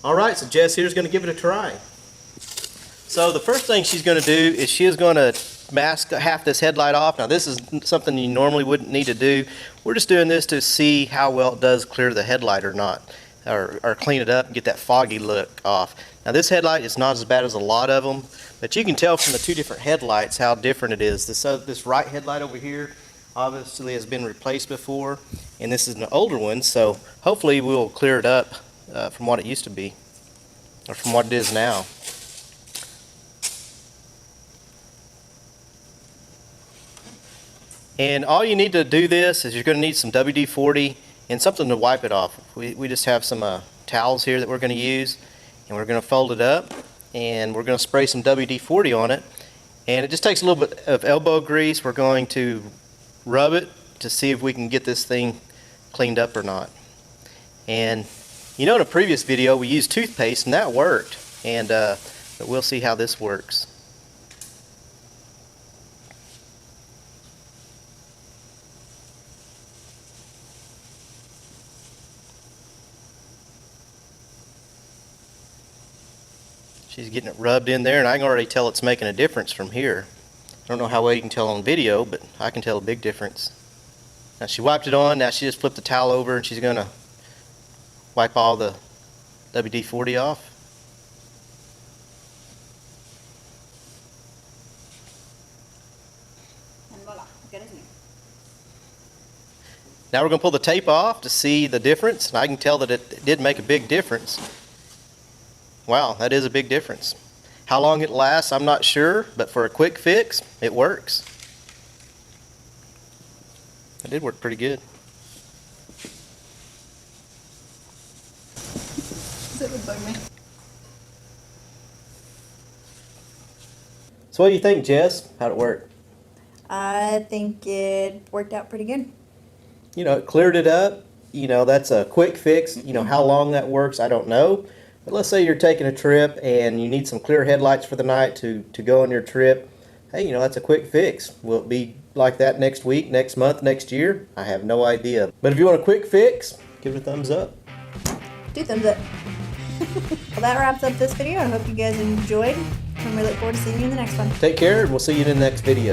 Alright, so Jess here's going to give it a try. So the first thing she's going to do is she is going to mask half this headlight off. Now this is something you normally wouldn't need to do. We're just doing this to see how well it does clear the headlight or not, or clean it up and get that foggy look off. Now this headlight is not as bad as a lot of them, but you can tell from the two different headlights how different it is. This right headlight over here obviously has been replaced before, and this is an older one, so hopefully we'll clear it up from what it used to be, or from what it is now. And all you need to do this is you're going to need some WD-40 and something to wipe it off. We just have some towels here that we're going to use, and we're going to fold it up, and we're going to spray some WD-40 on it. And it just takes a little bit of elbow grease. We're going to rub it to see if we can get this thing cleaned up or not. And you know, in a previous video we used toothpaste and that worked, and but we'll see how this works. She's getting it rubbed in there, and I can already tell it's making a difference from here. I don't know how well you can tell on video, but I can tell a big difference. Now she wiped it on, now she just flipped the towel over and she's going to wipe all the WD-40 off. And voila, good as new. Now we're going to pull the tape off to see the difference, and I can tell that it did make a big difference. Wow, that is a big difference. How long it lasts, I'm not sure, but for a quick fix, it works. It did work pretty good. It would bug me. So what do you think, Jess? How'd it work? I think it worked out pretty good. You know, it cleared it up. You know, that's a quick fix. You know, how long that works, I don't know. But let's say you're taking a trip and you need some clear headlights for the night to go on your trip. Hey, you know, that's a quick fix. Will it be like that next week, next month, next year? I have no idea. But if you want a quick fix, give it a thumbs up. 2 thumbs up. Well, that wraps up this video. I hope you guys enjoyed, and we look forward to seeing you in the next one. Take care, and we'll see you in the next video.